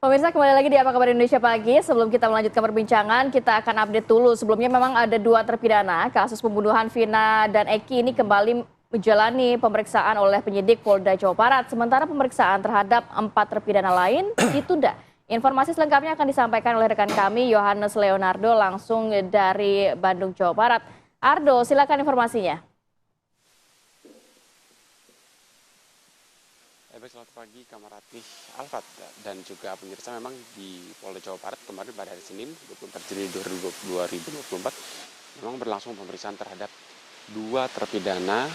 Pemirsa, kembali lagi di Apa Kabar Indonesia Pagi. Sebelum kita melanjutkan perbincangan, kita akan update dulu. Sebelumnya memang ada 2 terpidana kasus pembunuhan Vina dan Eki ini kembali menjalani pemeriksaan oleh penyidik Polda Jawa Barat. Sementara pemeriksaan terhadap 4 terpidana lain ditunda. Informasi selengkapnya akan disampaikan oleh rekan kami Yohanes Leonardo langsung dari Bandung, Jawa Barat. Ardo, silakan informasinya. Selamat pagi Kamarati Alfat dan juga pemirsa. Memang di Polda Jawa Barat kemarin pada hari Senin 24 Juni 2024 memang berlangsung pemeriksaan terhadap dua terpidana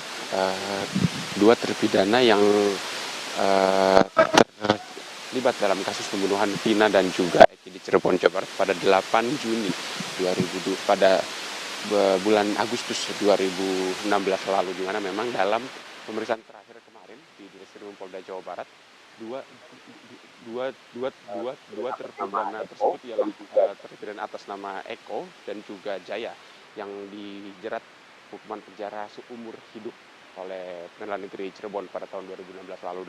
yang terlibat dalam kasus pembunuhan Vina dan juga Eki di Cirebon, Jawa Barat pada 8 Juni 2002 pada bulan Agustus 2016 lalu, di mana memang dalam pemeriksaan terakhir kemarin di Direskrim Polda Jawa Barat dua terpidana tersebut ialah terpidana atas nama Eko dan juga Jaya yang dijerat hukuman penjara seumur hidup oleh Pengadilan Negeri Cirebon pada tahun 2016 lalu.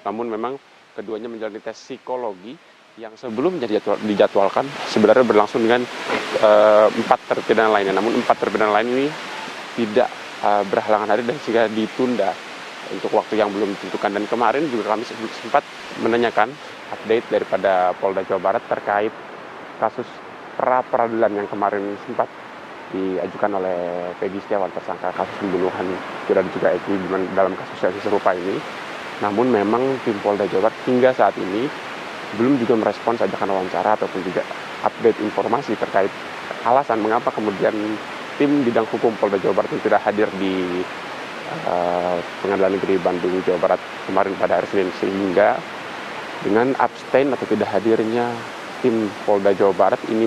Namun memang keduanya menjalani tes psikologi yang sebelum dijadwalkan sebenarnya berlangsung dengan 4 terpidana lainnya. Namun 4 terpidana lain ini tidak berhalangan hari dan sehingga ditunda untuk waktu yang belum ditentukan. Dan kemarin juga kami sempat menanyakan update daripada Polda Jawa Barat terkait kasus pra-peradilan yang kemarin sempat diajukan oleh Peggy Setiawan, tersangka kasus pembunuhan Vina dan juga Eki dalam kasus yang serupa ini. Namun memang tim Polda Jawa Barat hingga saat ini belum juga merespons ajakan wawancara ataupun juga update informasi terkait alasan mengapa kemudian tim bidang hukum Polda Jawa Barat yang tidak hadir di Pengadilan Negeri Bandung, Jawa Barat kemarin pada hari Senin, sehingga dengan abstain atau tidak hadirnya tim Polda Jawa Barat ini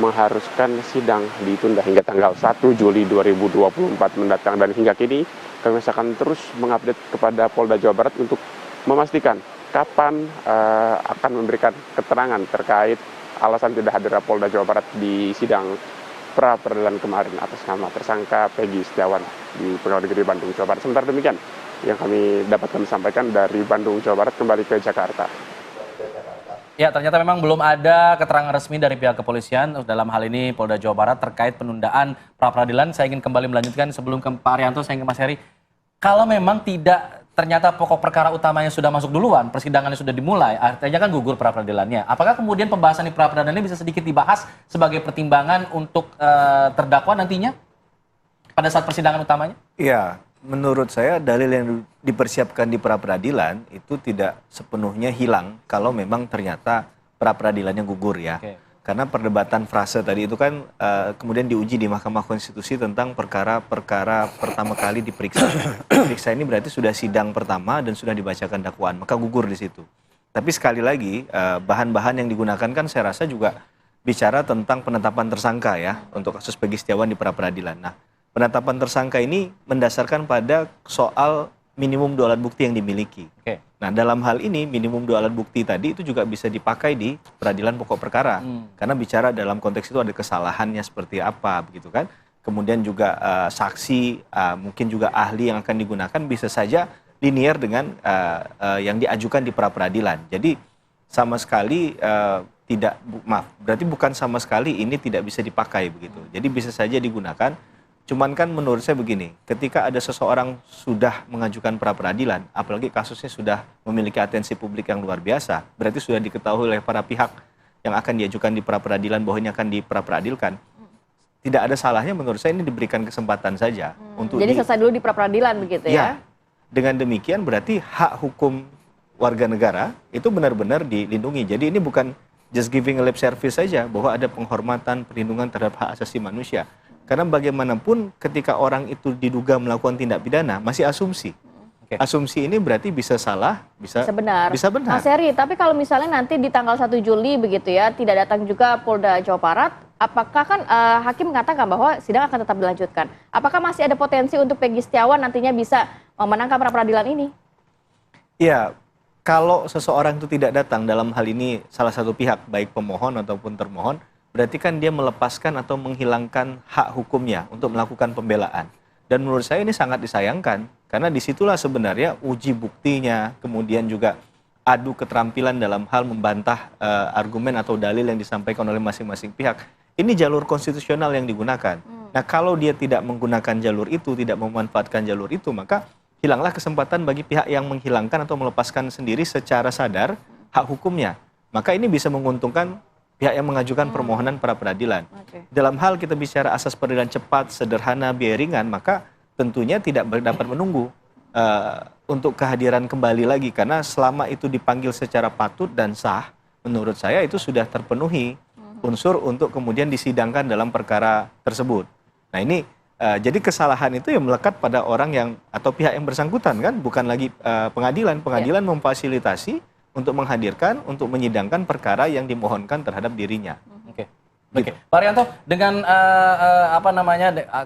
mengharuskan sidang ditunda hingga tanggal 1 Juli 2024 mendatang. Dan hingga kini kami akan terus mengupdate kepada Polda Jawa Barat untuk memastikan kapan akan memberikan keterangan terkait alasan tidak hadir Polda Jawa Barat di sidang pra-peradilan kemarin atas nama tersangka Peggy Setiawan di Pengadilan Negeri Bandung, Jawa Barat. Sementara demikian yang kami dapat sampaikan dari Bandung, Jawa Barat, kembali ke Jakarta. Ya, ternyata memang belum ada keterangan resmi dari pihak kepolisian dalam hal ini Polda Jawa Barat terkait penundaan pra-peradilan. Saya ingin kembali melanjutkan sebelum ke Pak Arianto, saya ingin ke Mas Heri. Kalau memang tidak ternyata pokok perkara utamanya sudah masuk duluan, persidangannya sudah dimulai, artinya kan gugur pra-peradilannya. Apakah kemudian pembahasan di pra-peradilan ini bisa sedikit dibahas sebagai pertimbangan untuk terdakwa nantinya pada saat persidangan utamanya? Iya, menurut saya dalil yang dipersiapkan di pra-peradilan itu tidak sepenuhnya hilang kalau memang ternyata pra-peradilannya gugur ya. Oke. Karena perdebatan frase tadi itu kan kemudian diuji di Mahkamah Konstitusi tentang perkara-perkara pertama kali diperiksa. Periksa ini berarti sudah sidang pertama dan sudah dibacakan dakwaan, maka gugur di situ. Tapi sekali lagi bahan-bahan yang digunakan kan saya rasa juga bicara tentang penetapan tersangka ya untuk kasus Peggy Setiawan di pra-peradilan. Nah, penetapan tersangka ini mendasarkan pada soal minimum 2 alat bukti yang dimiliki. Oke. Nah, dalam hal ini minimum 2 alat bukti tadi itu juga bisa dipakai di peradilan pokok perkara. Karena bicara dalam konteks itu ada kesalahannya seperti apa begitu kan. Kemudian juga saksi, mungkin juga ahli yang akan digunakan bisa saja linear dengan yang diajukan di pra-peradilan. Jadi sama sekali berarti bukan sama sekali ini tidak bisa dipakai begitu. Jadi bisa saja digunakan. Cuman kan menurut saya begini, ketika ada seseorang sudah mengajukan pra-peradilan, apalagi kasusnya sudah memiliki atensi publik yang luar biasa, berarti sudah diketahui oleh para pihak yang akan diajukan di pra-peradilan bahwa ini akan dipra-peradilkan. Tidak ada salahnya menurut saya ini diberikan kesempatan saja. Jadi selesai dulu di pra-peradilan begitu ya? Dengan demikian berarti hak hukum warga negara itu benar-benar dilindungi. Jadi ini bukan just giving a lip service saja, bahwa ada penghormatan, perlindungan terhadap hak asasi manusia. Karena bagaimanapun ketika orang itu diduga melakukan tindak pidana, masih asumsi. Asumsi ini berarti bisa salah, bisa benar. Mas Heri, tapi kalau misalnya nanti di tanggal 1 Juli begitu ya, tidak datang juga Polda Jawa Barat, apakah kan hakim mengatakan bahwa sidang akan tetap dilanjutkan. Apakah masih ada potensi untuk Peggy Setiawan nantinya bisa memenangkan pra-peradilan ini? Iya, kalau seseorang itu tidak datang, dalam hal ini salah satu pihak, baik pemohon ataupun termohon, berarti kan dia melepaskan atau menghilangkan hak hukumnya untuk melakukan pembelaan. Dan menurut saya ini sangat disayangkan, karena disitulah sebenarnya uji buktinya, kemudian juga adu keterampilan dalam hal membantah argumen atau dalil yang disampaikan oleh masing-masing pihak. Ini jalur konstitusional yang digunakan. Nah, kalau dia tidak menggunakan jalur itu, tidak memanfaatkan jalur itu, maka hilanglah kesempatan bagi pihak yang menghilangkan atau melepaskan sendiri secara sadar hak hukumnya. Maka ini bisa menguntungkan pihak yang mengajukan permohonan pra peradilan. Dalam hal kita bicara asas peradilan cepat, sederhana, biaya ringan, maka tentunya tidak dapat menunggu untuk kehadiran kembali lagi, karena selama itu dipanggil secara patut dan sah, menurut saya itu sudah terpenuhi unsur untuk kemudian disidangkan dalam perkara tersebut. Nah ini jadi kesalahan itu yang melekat pada orang yang atau pihak yang bersangkutan, kan, bukan lagi pengadilan. Pengadilan memfasilitasi untuk menghadirkan, untuk menyidangkan perkara yang dimohonkan terhadap dirinya. Oke. Pak Arianto, dengan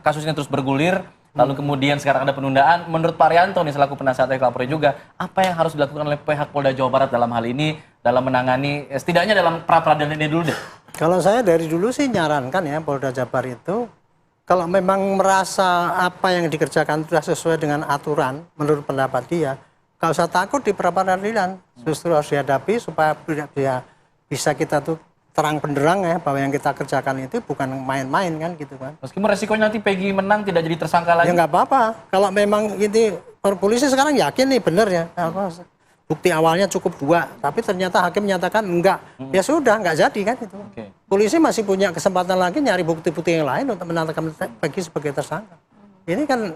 kasus ini terus bergulir, lalu kemudian sekarang ada penundaan, menurut Pak Arianto nih selaku penasihat Kapolri juga, apa yang harus dilakukan oleh pihak Polda Jawa Barat dalam hal ini, dalam menangani, setidaknya dalam pra peradilan ini dulu deh? Kalau saya dari dulu sih nyarankan ya, Polda Jabar itu kalau memang merasa apa yang dikerjakan sudah sesuai dengan aturan menurut pendapat dia, gak usah takut di pra peradilan, justru harus dihadapi supaya bisa kita tuh terang benderang ya bahwa yang kita kerjakan itu bukan main-main kan gitu kan. Meskipun resikonya nanti Peggy menang tidak jadi tersangka lagi. Ya nggak apa-apa. Kalau memang ini polisi sekarang yakin nih benar ya. Bukti awalnya cukup 2, tapi ternyata hakim menyatakan enggak. Ya sudah, enggak jadi kan itu. Polisi masih punya kesempatan lagi nyari bukti-bukti yang lain untuk menetapkan Peggy sebagai tersangka. Ini kan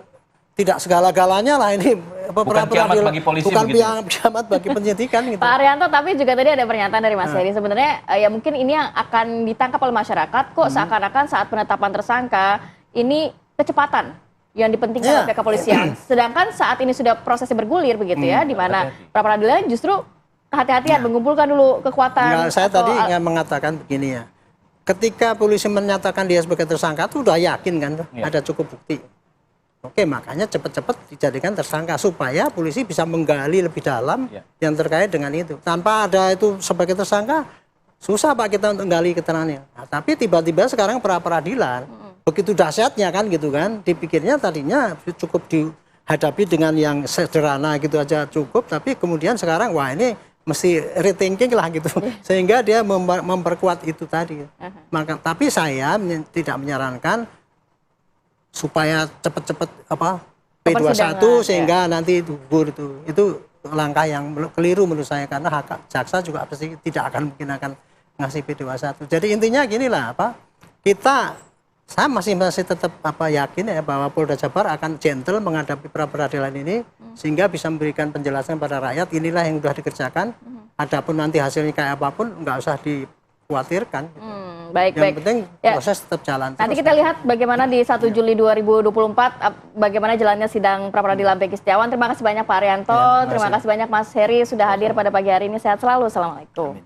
tidak segala-galanya lah ini. Bukan kiamat bagi polisi bukan begitu. kiamat bagi penyidikan gitu. Pak Arianto, tapi juga tadi ada pernyataan dari Mas Heri, sebenarnya ya mungkin ini yang akan ditangkap oleh masyarakat kok seakan-akan saat penetapan tersangka ini kecepatan yang dipentingkan oleh pihak kepolisian. Sedangkan saat ini sudah prosesnya bergulir begitu ya, di mana pra peradilan justru kehati-hatian mengumpulkan dulu kekuatan. Saya tadi nggak mengatakan begini ya. Ketika polisi menyatakan dia sebagai tersangka itu udah yakin kan ada cukup bukti. Oke, makanya cepat-cepat dijadikan tersangka supaya polisi bisa menggali lebih dalam yang terkait dengan itu. Tanpa ada itu sebagai tersangka, susah Pak kita untuk menggali keterangannya. Nah, tapi tiba-tiba sekarang pra peradilan, begitu dahsyatnya kan gitu kan, dipikirnya tadinya cukup dihadapi dengan yang sederhana gitu aja cukup, tapi kemudian sekarang wah ini mesti rethinking lah gitu, sehingga dia memperkuat itu tadi. Maka, tapi saya tidak menyarankan supaya cepat-cepat P21 sehingga nanti gugur itu langkah yang keliru menurut saya, karena hak jaksa juga pasti tidak akan mungkin akan ngasih P21. Jadi intinya gini lah saya masih tetap yakin ya bahwa Polda Jabar akan gentle menghadapi pra peradilan ini sehingga bisa memberikan penjelasan pada rakyat inilah yang sudah dikerjakan. Adapun nanti hasilnya kayak apapun nggak usah dikhawatirkan. Baik. Yang penting proses tetap jalan. Nanti kita lihat bagaimana di 1 Juli 2024 bagaimana jalannya sidang pra peradilan Peggy Setiawan. Terima kasih banyak Pak Arianto, terima kasih banyak Mas Heri sudah hadir pada pagi hari ini. Sehat selalu. Assalamualaikum.